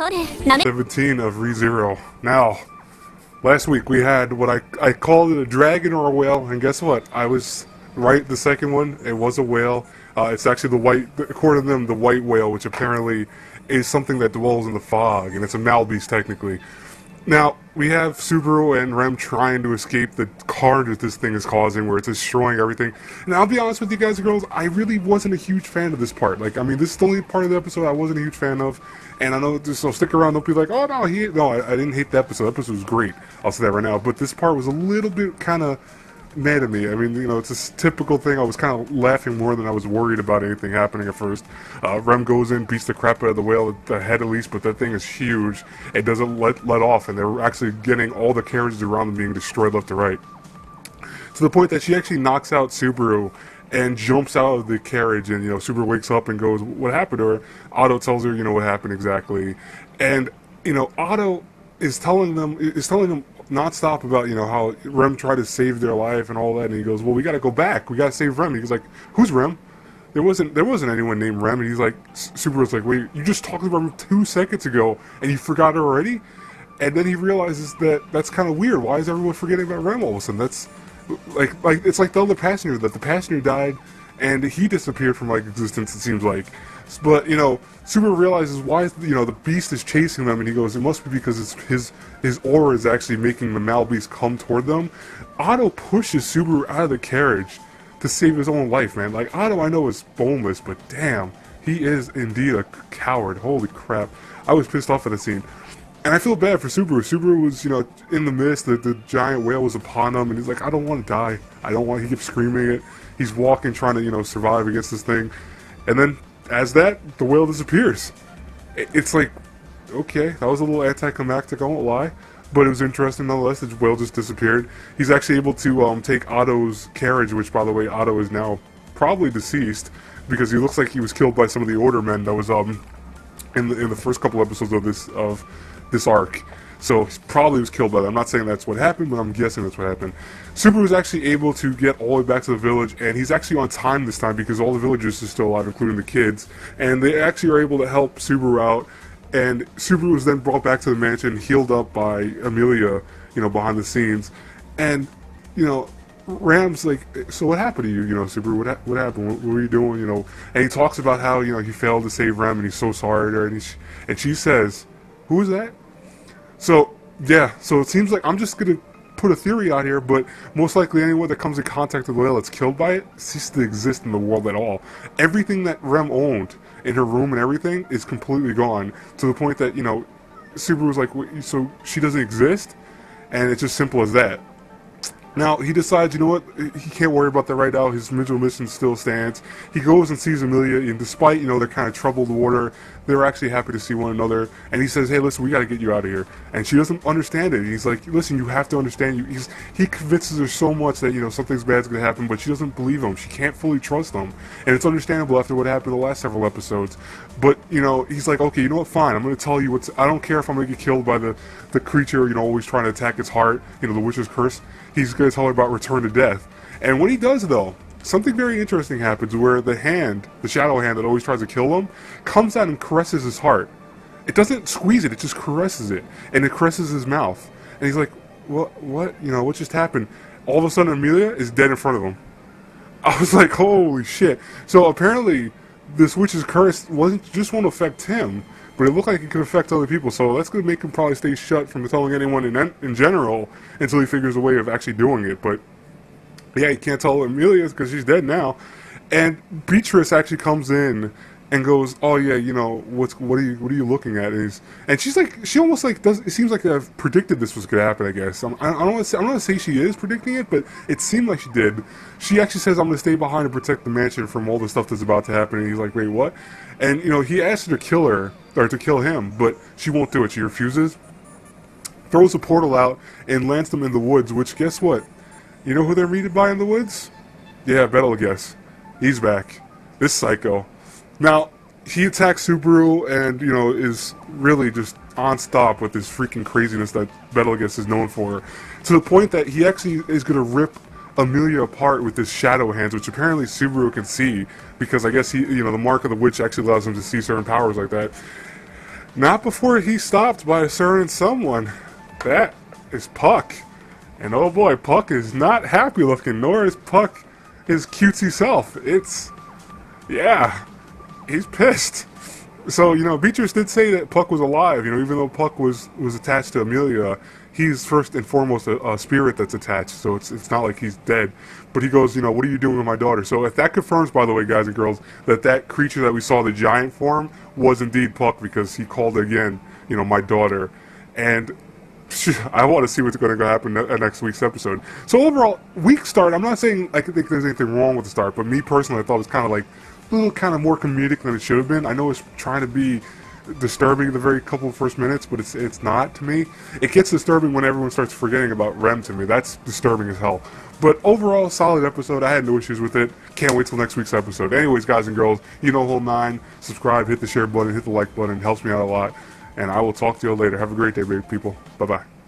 17 of ReZero. Now, last week we had what I called it a dragon or a whale, and guess what? I was right. The second one, it was a whale. It's actually the white, according to them, the white whale, which apparently is something that dwells in the fog, and it's a Malbeast technically. Now, we have Subaru and Rem trying to escape the carnage that this thing is causing, where it's destroying everything. And I'll be honest with you guys and girls, I really wasn't a huge fan of this part. Like, I mean, this is the only part of the episode I wasn't a huge fan of. And I know this, so stick around, don't be like, oh no, I didn't hate the episode. The episode was great. I'll say that right now. But this part was a little bit kind of mad at me. I mean, you know, it's a typical thing. I was kind of laughing more than I was worried about anything happening at first. Rem goes in, beats the crap out of the whale, the head at least, but that thing is huge. It doesn't let off, and they're actually getting all the carriages around them being destroyed left to right. To the point that she actually knocks out Subaru and jumps out of the carriage, and, you know, Subaru wakes up and goes, what happened to her? Otto tells her, you know, what happened exactly. And, you know, Otto is telling them non-stop about, you know, how Rem tried to save their life and all that, and he goes, well, we gotta go back, we gotta save Rem. He's like, who's Rem? There wasn't anyone named Rem. And he's like, Subaru's like, wait, you just talked about Rem 2 seconds ago and you forgot her already? And then he realizes that that's kind of weird. Why is everyone forgetting about Rem all of a sudden? That's like it's like the other passenger, that the passenger died and he disappeared from like existence, it seems like. But, you know, Subaru realizes why, you know, the beast is chasing them, and he goes, it must be because it's his aura is actually making the Malbeast come toward them. Otto pushes Subaru out of the carriage to save his own life, man. Like, Otto I know is boneless, but damn, he is indeed a coward. Holy crap. I was pissed off at the scene. And I feel bad for Subaru. Subaru was, you know, in the mist, the giant whale was upon him, and he's like, I don't want to die. I don't want, he keeps screaming it. He's walking, trying to, you know, survive against this thing. And then, as that, the whale disappears. It's like, okay, that was a little anticlimactic, I won't lie. But it was interesting nonetheless, the whale just disappeared. He's actually able to take Otto's carriage, which, by the way, Otto is now probably deceased, because he looks like he was killed by some of the Order men that was in the first couple episodes of this arc. So he probably was killed by them. I'm not saying that's what happened, but I'm guessing that's what happened. Subaru was actually able to get all the way back to the village, and he's actually on time this time because all the villagers are still alive, including the kids. And they actually are able to help Subaru out. And Subaru was then brought back to the mansion, healed up by Amelia, you know, behind the scenes. And, you know, Ram's like, so what happened to you, you know, Subaru? What happened? What were you doing, you know? And he talks about how, you know, he failed to save Ram, and he's so sorry to her. And she says, who is that? So, yeah, so it seems like I'm just going to put a theory out here, but most likely anyone that comes in contact with the whale that's killed by it ceases to exist in the world at all. Everything that Rem owned in her room and everything is completely gone, to the point that, you know, Subaru was like, so she doesn't exist? And it's just simple as that. Now, he decides, you know what, he can't worry about that right now, his original mission still stands. He goes and sees Amelia, and despite, you know, their kind of troubled water, they're actually happy to see one another, and he says, hey, listen, we gotta get you out of here. And she doesn't understand it. He's like, listen, you have to understand. He convinces her so much that, you know, something's bad's gonna happen, but she doesn't believe him. She can't fully trust him. And it's understandable after what happened the last several episodes. But, you know, he's like, okay, you know what, fine, I'm gonna tell you I don't care if I'm gonna get killed by the creature, you know, always trying to attack its heart, you know, the witch's curse. He's going to tell her about return to death. And when he does, though, something very interesting happens, where the shadow hand that always tries to kill him, comes out and caresses his heart. It doesn't squeeze it, it just caresses it. And it caresses his mouth. And he's like, what? You know, what just happened? All of a sudden, Amelia is dead in front of him. I was like, holy shit. So apparently, this witch's curse won't affect him, but it looked like it could affect other people, so that's going to make him probably stay shut from telling anyone in general until he figures a way of actually doing it. But yeah, he can't tell Amelia because she's dead now. And Beatrice actually comes in and goes, oh yeah, you know, what are you looking at? And she's like, she almost like does. It seems like I've predicted this was going to happen. I guess I don't want to say she is predicting it, but it seemed like she did. She actually says, I'm going to stay behind and protect the mansion from all the stuff that's about to happen. And he's like, wait, what? And, you know, he asks her to kill her, or to kill him, but she won't do it. She refuses, throws a portal out, and lands them in the woods, which, guess what? You know who they're meted by in the woods? Yeah, Betel guess. He's back. This psycho. Now, he attacks Subaru and, you know, is really just on stop with this freaking craziness that Betel guess is known for, to the point that he actually is going to rip Amelia apart with his shadow hands, which apparently Subaru can see, because I guess the mark of the witch actually allows him to see certain powers like that. Not before he's stopped by a certain someone. That is Puck. And oh boy, Puck is not happy looking, nor is Puck his cutesy self. Yeah, he's pissed. So, Beatrice did say that Puck was alive, even though Puck was attached to Amelia. He's first and foremost a spirit that's attached, so it's not like he's dead. But he goes, what are you doing with my daughter? So if that confirms, by the way, guys and girls, that creature that we saw, the giant form, was indeed Puck, because he called again, my daughter. And I want to see what's going to happen next week's episode. So overall, week start, I'm not saying I think there's anything wrong with the start, but me personally, I thought it was kind of like a little kind of more comedic than it should have been. I know it's trying to be disturbing the very couple of first minutes, but it's not to me. It gets disturbing when everyone starts forgetting about Rem to me. That's disturbing as hell. But overall, solid episode. I had no issues with it. Can't wait till next week's episode. Anyways, guys and girls, whole nine. Subscribe, hit the share button, hit the like button. It helps me out a lot. And I will talk to you all later. Have a great day, baby people. Bye-bye.